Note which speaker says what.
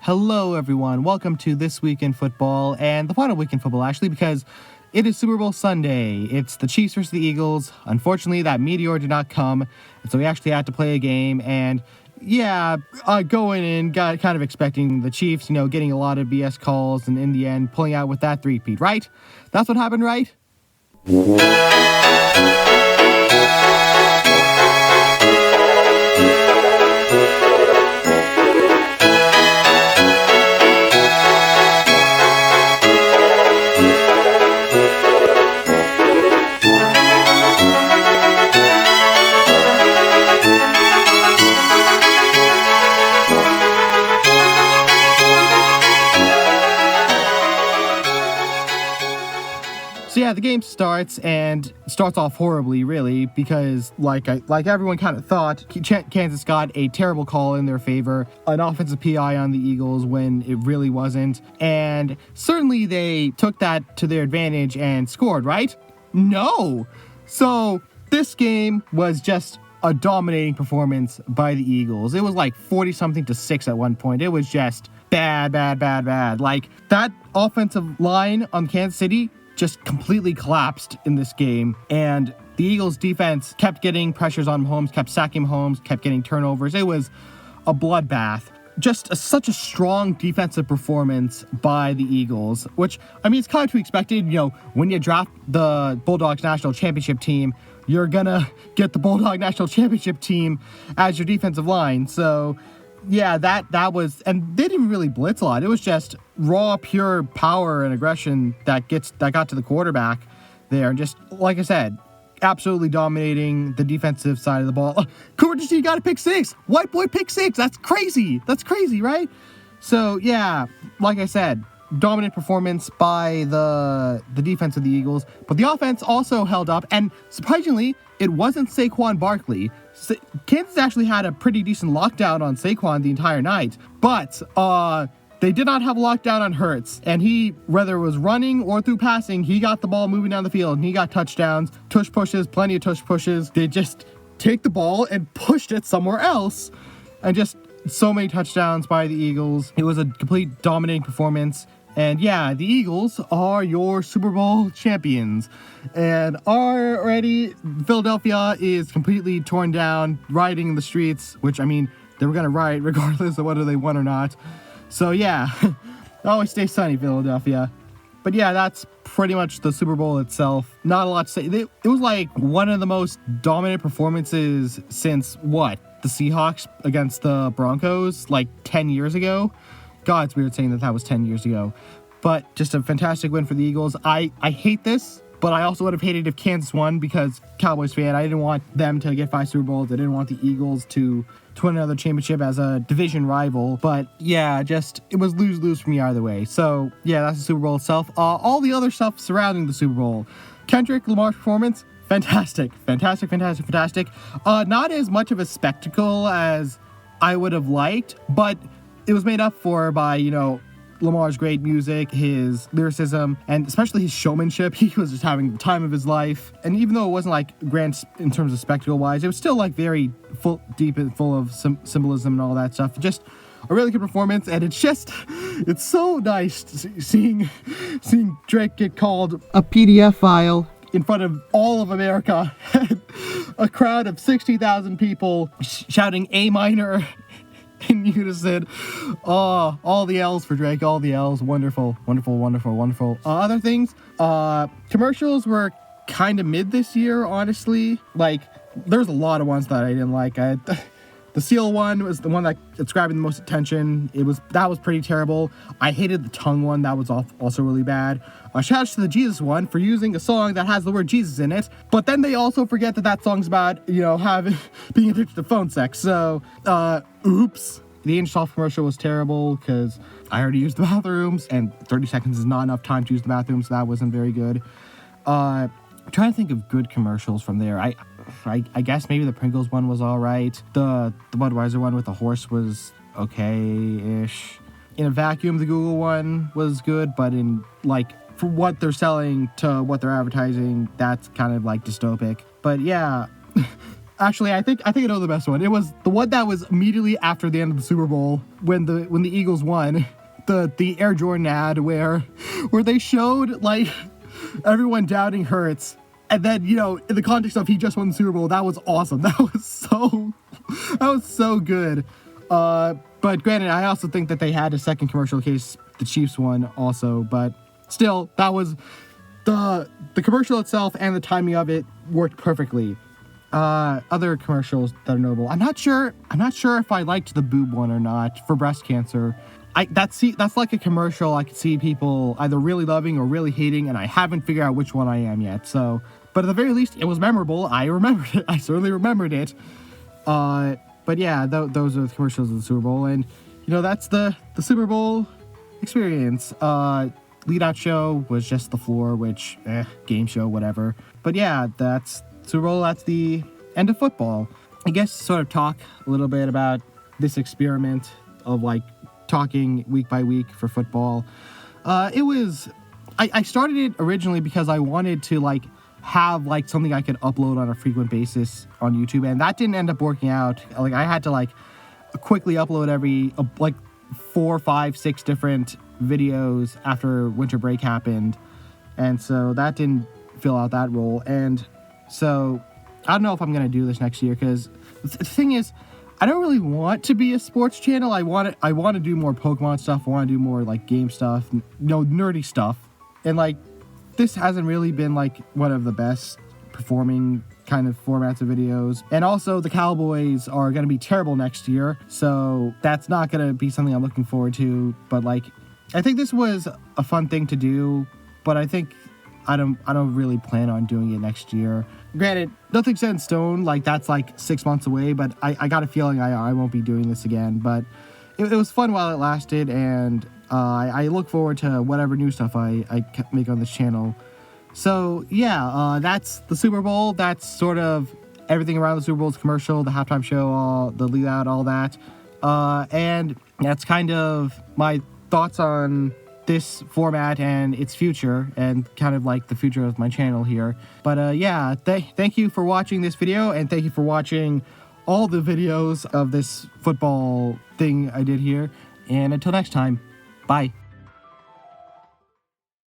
Speaker 1: Hello, everyone. Welcome to This Week in Football, and the final week in football, actually, because it is Super Bowl Sunday. It's the Chiefs versus the Eagles. Unfortunately, that meteor did not come, and so we actually had to play a game, and going in, got kind of expecting the Chiefs, getting a lot of BS calls, and in the end, pulling out with that three-peat, right? That's what happened, right? So yeah, the game starts off horribly, really, because like everyone kind of thought, Kansas got a terrible call in their favor, an offensive PI on the Eagles when it really wasn't, and certainly they took that to their advantage and scored, right? No! So this game was just a dominating performance by the Eagles. It was like 40-something to 6 at one point. It was just bad. Like, that offensive line on Kansas City just completely collapsed in this game, and the Eagles defense kept getting pressures on Mahomes, kept sacking Mahomes, kept getting turnovers. It was a bloodbath. Just such a strong defensive performance by the Eagles, which, I mean, it's kind of to be expected. When you draft the Bulldogs national championship team, you're gonna get the Bulldog national championship team as your defensive line. So yeah, that was, and they didn't really blitz a lot. It was just raw, pure power and aggression that got to the quarterback there. And just, like I said, absolutely dominating the defensive side of the ball. Cooper DeJean got a pick six. White boy pick six. That's crazy. That's crazy, right? So yeah, like I said, dominant performance by the defense of the Eagles, but the offense also held up, and surprisingly, it wasn't Saquon Barkley. Kansas actually had a pretty decent lockdown on Saquon the entire night, but they did not have a lockdown on Hurts, and he, whether it was running or through passing, he got the ball moving down the field, and he got touchdowns, tush pushes, plenty of tush pushes. They just take the ball and pushed it somewhere else, and just so many touchdowns by the Eagles. It was a complete dominating performance. And yeah, the Eagles are your Super Bowl champions. And already, Philadelphia is completely torn down, rioting in the streets, which, I mean, they were going to riot regardless of whether they won or not. So yeah, always stay sunny, Philadelphia. But yeah, that's pretty much the Super Bowl itself. Not a lot to say. It was like one of the most dominant performances since, the Seahawks against the Broncos, like 10 years ago. God, it's weird saying that was 10 years ago. But just a fantastic win for the Eagles. I hate this, but I also would have hated if Kansas won, because Cowboys fan, I didn't want them to get 5 Super Bowls. I didn't want the Eagles to win another championship as a division rival. But yeah, it was lose-lose for me either way. So yeah, that's the Super Bowl itself. All the other stuff surrounding the Super Bowl. Kendrick Lamar's performance, fantastic. Not as much of a spectacle as I would have liked, but it was made up for by, Lamar's great music, his lyricism, and especially his showmanship. He was just having the time of his life. And even though it wasn't like grand in terms of spectacle-wise, it was still like very deep and full of symbolism and all that stuff. Just a really good performance, and it's so nice seeing Drake get called a PDF file in front of all of America. A crowd of 60,000 people shouting A minor in unison. All the L's for Drake, all the L's. Wonderful. Other things, commercials were kind of mid this year, honestly. Like, there's a lot of ones that I didn't like. The seal one was the one that's grabbing the most attention. That was pretty terrible. I hated the tongue one. That was also really bad. Shout out to the Jesus one for using a song that has the word Jesus in it. But then they also forget that song's about, being addicted to phone sex. So, oops. The Inch-Off commercial was terrible because I already used the bathrooms, and 30 seconds is not enough time to use the bathroom, so that wasn't very good. I'm trying to think of good commercials from there. I guess maybe the Pringles one was all right. The Budweiser one with the horse was okay-ish. In a vacuum, the Google one was good, but for what they're selling to what they're advertising, that's kind of like dystopic. But yeah, Actually, I think I know the best one. It was the one that was immediately after the end of the Super Bowl when the Eagles won. The Air Jordan ad where they showed like everyone doubting Hurts, and then, you know, in the context of he just won the Super Bowl, that was awesome. That was so good. But granted, I also think that they had a second commercial in case the Chiefs won also, but still, that was the commercial itself and the timing of it worked perfectly. Other commercials that are notable. I'm not sure if I liked the boob one or not for breast cancer. That's like a commercial I could see people either really loving or really hating, and I haven't figured out which one I am yet. So, but at the very least, it was memorable. I remembered it. I certainly remembered it. But yeah, those are the commercials of the Super Bowl, and you know, that's the Super Bowl experience. Lead out show was just the floor, which game show, whatever. But yeah, that's Super Bowl. That's the end of football. I guess sort of talk a little bit about this experiment of like talking week by week for football. I started it originally because I wanted to like have like something I could upload on a frequent basis on YouTube, and that didn't end up working out. Like I had to like quickly upload every like 4, 5, 6 different videos after winter break happened, and so that didn't fill out that role. And so I don't know if I'm gonna do this next year, because the thing is, I don't really want to be a sports channel. I want to do more Pokemon stuff. I want to do more like game stuff, nerdy stuff. And like this hasn't really been like one of the best performing kind of formats of videos. And also the Cowboys are going to be terrible next year, so that's not going to be something I'm looking forward to. But like, I think this was a fun thing to do, but I think I don't really plan on doing it next year. Granted, nothing's set in stone, like that's like 6 months away, but I got a feeling I won't be doing this again. But it was fun while it lasted, and I look forward to whatever new stuff I make on this channel. So yeah, that's the Super Bowl. That's sort of everything around the Super Bowl's commercial, the halftime show, all the lead out, all that. And that's kind of my thoughts on this format and its future, and kind of like the future of my channel here. But yeah, thank you for watching this video, and thank you for watching all the videos of this football thing I did here. And until next time, bye.